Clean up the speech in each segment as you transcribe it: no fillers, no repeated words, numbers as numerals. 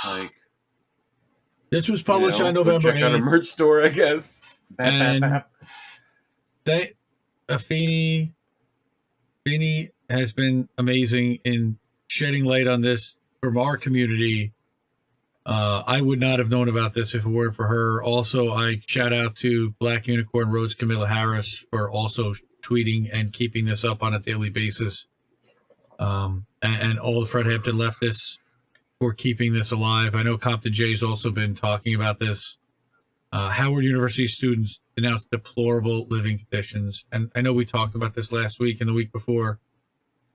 Like, this was published on November 8th. Check out a merch store, I guess. This was published on November 8th. Check out a merch store, I guess. Feeney has been amazing in shedding light on this from our community. I would not have known about this if it weren't for her. Also, I shout out to Black Unicorn Rose Camilla Harris for also tweeting and keeping this up on a daily basis. And all the Fred Hampton leftists for keeping this alive. I know Compton Jay's also been talking about this. Howard University students denounced deplorable living conditions. And I know we talked about this last week and the week before.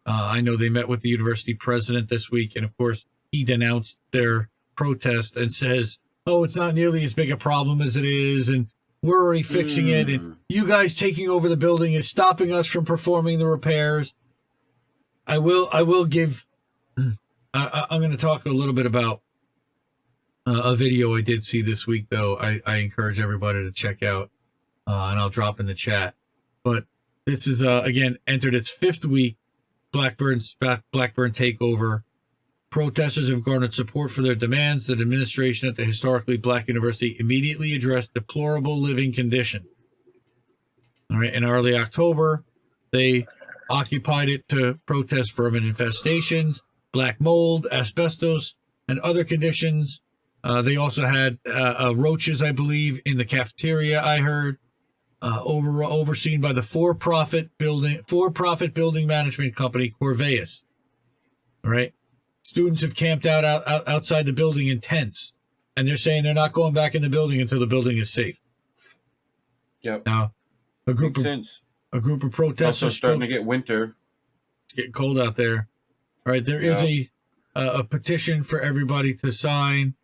I know they met with the university president this week. And, of course, he denounced their protest and says, oh, it's not nearly as big a problem as it is. And we're already fixing it. And you guys taking over the building is stopping us from performing the repairs. I will give... I'm going to talk a little bit about a video I did see this week, though. I encourage everybody to check out, and I'll drop in the chat. But this is, again, entered its 5th week, Blackburn takeover. Protesters have garnered support for their demands that administration at the historically Black university immediately address deplorable living conditions. All right, in early October, they occupied it to protest vermin infestations, black mold, asbestos, and other conditions. They also had roaches, I believe, in the cafeteria, I heard, overseen by the for-profit building management company, Corveus. All right? Students have camped out outside the building in tents, and they're saying they're not going back in the building until the building is safe. Yep. Now, a group of protesters... Also starting to get winter. It's getting cold out there. All right, there is a petition for everybody to sign.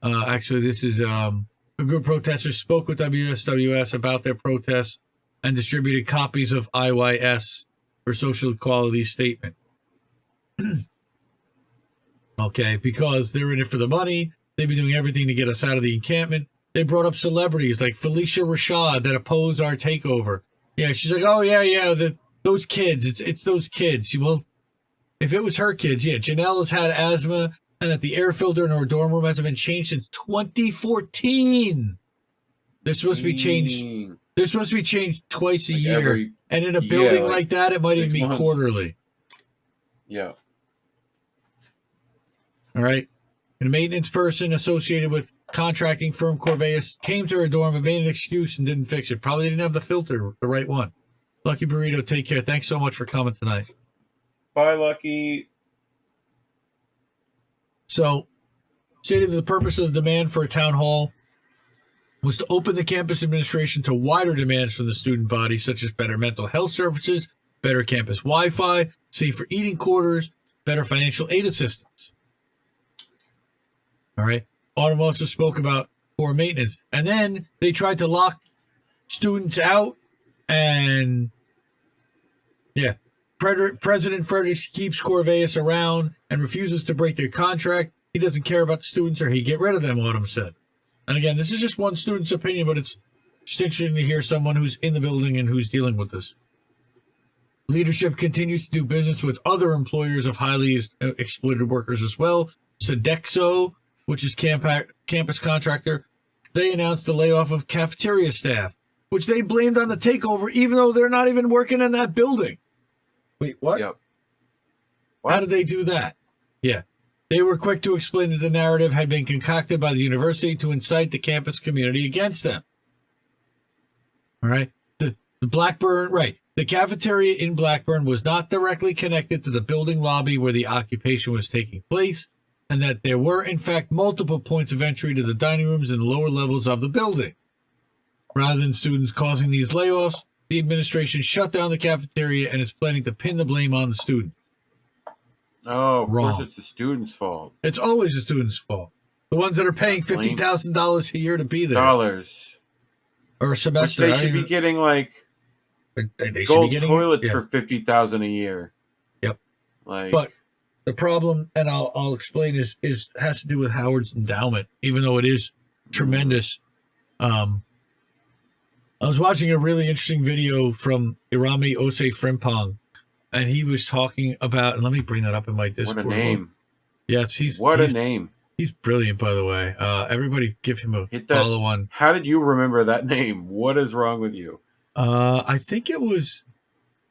Actually, this is a group of protesters spoke with WSWS about their protests and distributed copies of IYS for social equality statement. Okay, because they're in it for the money. They've been doing everything to get us out of the encampment. They brought up celebrities like Felicia Rashad that oppose our takeover. Yeah, she's like, oh, yeah, those kids. It's those kids. Well, if it was her kids, yeah, Janelle has had asthma and that the air filter in her dorm room hasn't been changed since 2014. They're supposed to be changed. They're supposed to be changed twice a year. And in a building like that, it might even be quarterly. Yeah. All right. And a maintenance person associated with contracting firm Corveus came to her dorm but made an excuse and didn't fix it. Probably didn't have the filter, the right one. Lucky Burrito, take care. Thanks so much for coming tonight. Bye, Lucky. So, stated that the purpose of the demand for a town hall was to open the campus administration to wider demands from the student body, such as better mental health services, better campus Wi-Fi, safer eating quarters, better financial aid assistance. All right. Autumn also spoke about poor maintenance. And then they tried to lock students out. And, yeah, President Frederick keeps Corveus around and refuses to break their contract. He doesn't care about the students or he'd get rid of them, Autumn said. And, again, this is just one student's opinion, but it's just interesting to hear someone who's in the building and who's dealing with this. Leadership continues to do business with other employers of highly exploited workers as well. Sodexo, which is campus contractor, they announced the layoff of cafeteria staff, which they blamed on the takeover, even though they're not even working in that building. Wait, what? Yep. What? How did they do that? Yeah. They were quick to explain that the narrative had been concocted by the university to incite the campus community against them. All right. The Blackburn, right. The cafeteria in Blackburn was not directly connected to the building lobby where the occupation was taking place, and that there were, in fact, multiple points of entry to the dining rooms and lower levels of the building. Rather than students causing these layoffs, the administration shut down the cafeteria and is planning to pin the blame on the student. Oh, of course it's the student's fault. It's always the student's fault. The ones that are paying $50,000 a year to be there. Dollars. Or a semester. Which they should be getting, like, they gold toilets for $50,000 a year. Yep. Like, but the problem, and I'll explain, is has to do with Howard's endowment, even though it is tremendous. I was watching a really interesting video from Irami Osei Frimpong, and he was talking about, and let me bring that up in my Discord. What a name. Yes, he's a name. He's brilliant, by the way. Everybody give him a follow on. How did you remember that name? What is wrong with you? I think it was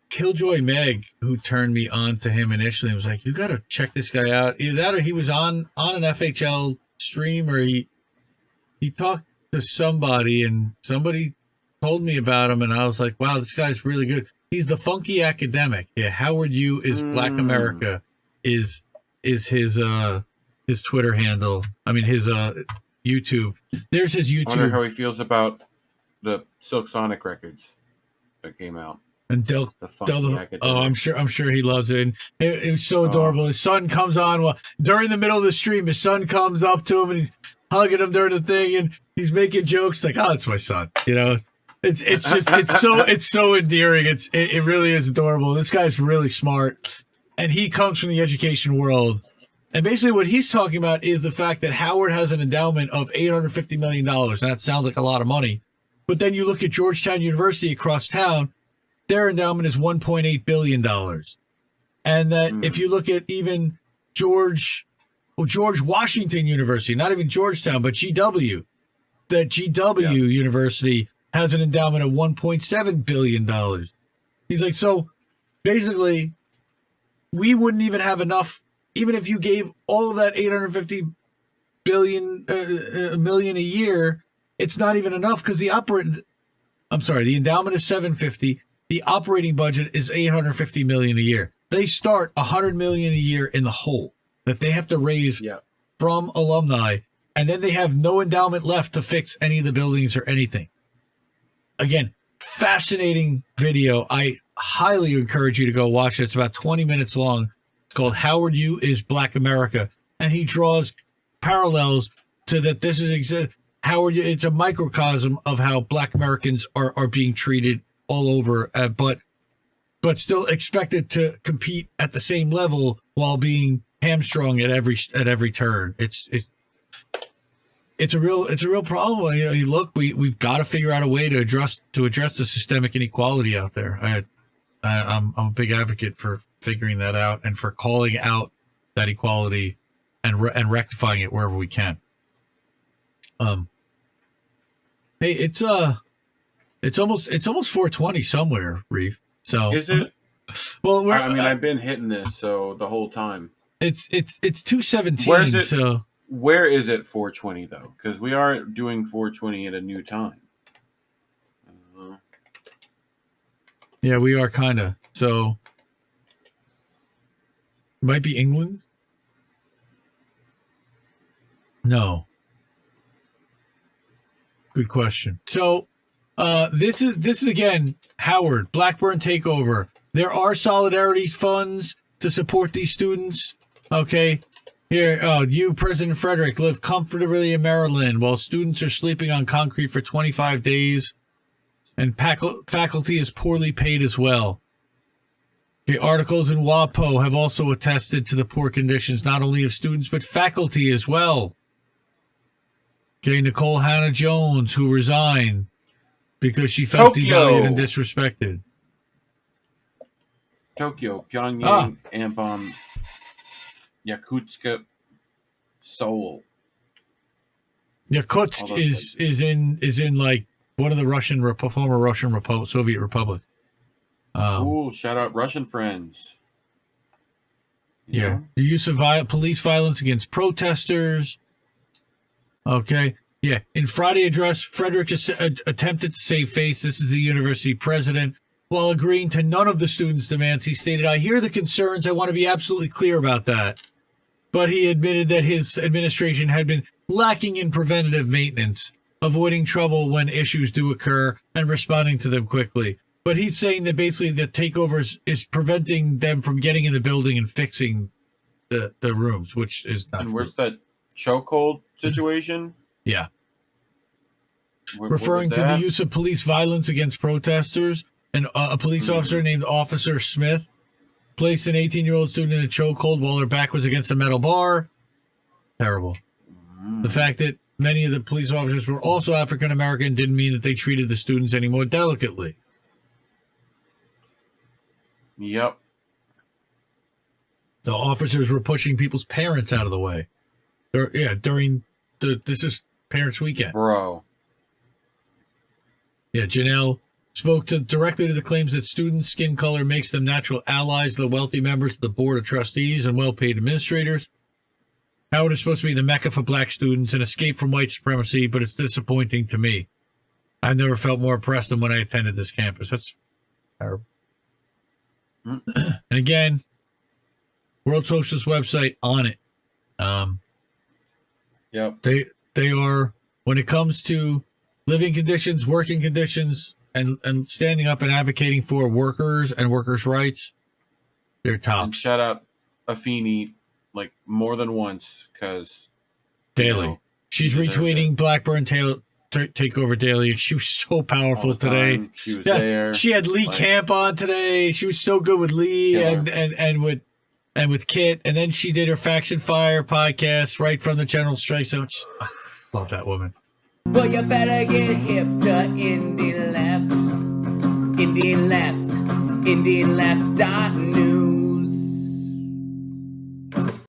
Killjoy Meg who turned me on to him initially and was like, you got to check this guy out. Either that or he was on an FHL stream, or he talked to somebody and somebody told me about him, and I was like, wow, this guy's really good. He's the funky academic. Yeah, Howard U is Black America is his Twitter handle. I mean his YouTube. There's his YouTube. I wonder how he feels about the Silk Sonic records that came out. And I'm sure he loves it. And it was so adorable. His son comes on during the middle of the stream. His son comes up to him and he's hugging him during the thing, and he's making jokes like, "Oh, it's my son." You know, it's so endearing. It really is adorable. This guy's really smart, and he comes from the education world. And basically, what he's talking about is the fact that Howard has an endowment of $850 million. And that sounds like a lot of money, but then you look at Georgetown University across town. Their endowment is $1.8 billion. And that if you look at even George Washington University, not even Georgetown, but GW, that GW University has an endowment of $1.7 billion. He's like, so basically, we wouldn't even have enough, even if you gave all of that $850 million a year, it's not even enough because the endowment is $750. The operating budget is $850 million a year. They start $100 million a year in the hole that they have to raise from alumni, and then they have no endowment left to fix any of the buildings or anything. Again, fascinating video. I highly encourage you to go watch it. It's about 20 minutes long. It's called Howard U is Black America, and he draws parallels to that. This is Howard. It's a microcosm of how Black Americans are being treated all over, but still expected to compete at the same level while being hamstrung at every turn. It's a real problem. You look, we've got to figure out a way to address the systemic inequality out there. I'm a big advocate for figuring that out and for calling out that equality and rectifying it wherever we can. Hey, it's almost 4:20 somewhere, Reef. So is it? Well, I've been hitting this the whole time. It's 2:17. So where is it 4:20 though? Because we are doing 4:20 at a new time. Yeah, we are kind of. So it might be England. No. Good question. So this is again Howard Blackburn takeover. There are solidarity funds to support these students. Okay, here, you, President Frederick, live comfortably in Maryland while students are sleeping on concrete for 25 days, and faculty is poorly paid as well. Okay, articles in WAPO have also attested to the poor conditions not only of students but faculty as well. Okay, Nicole Hannah-Jones, who resigned because she felt devalued and disrespected. Tokyo, Pyongyang, Ambon, Yakutsk, Seoul. Yakutsk is in like one of the former Russian Soviet Republic. Shout out Russian friends. Yeah, the use of police violence against protesters. Okay. Yeah. In Friday address, Frederick attempted to save face. This is the university president. While agreeing to none of the students' demands, he stated, "I hear the concerns. I want to be absolutely clear about that." But he admitted that his administration had been lacking in preventative maintenance, avoiding trouble when issues do occur and responding to them quickly. But he's saying that basically the takeovers is preventing them from getting in the building and fixing the rooms, which is not. And where's that chokehold situation? Yeah. Referring to the use of police violence against protesters, and a police officer named Officer Smith placed an 18-year-old student in a chokehold while her back was against a metal bar. Terrible. The fact that many of the police officers were also African American didn't mean that they treated the students any more delicately. Yep. The officers were pushing people's parents out of the way. during this is Parents' Weekend. Bro. Yeah, Janelle spoke directly to the claims that students' skin color makes them natural allies to the wealthy members of the Board of Trustees and well-paid administrators. Howard is supposed to be the mecca for black students, an escape from white supremacy, but it's disappointing to me. I've never felt more oppressed than when I attended this campus. That's terrible. And again, World Socialist website on it. Yep. They are, when it comes to living conditions, working conditions, and standing up and advocating for workers and workers' rights, they're tops. And shout out Afeni like more than once because daily. She's retweeting Blackburn Takeover daily, and she was so powerful today. She was there. She had Lee Camp on today. She was so good with Lee and with Kit, and then she did her Faction Fire podcast right from the General Strike. So I love that woman. Well, you better get hip to Indie Left. Indie Left. indieleft.news.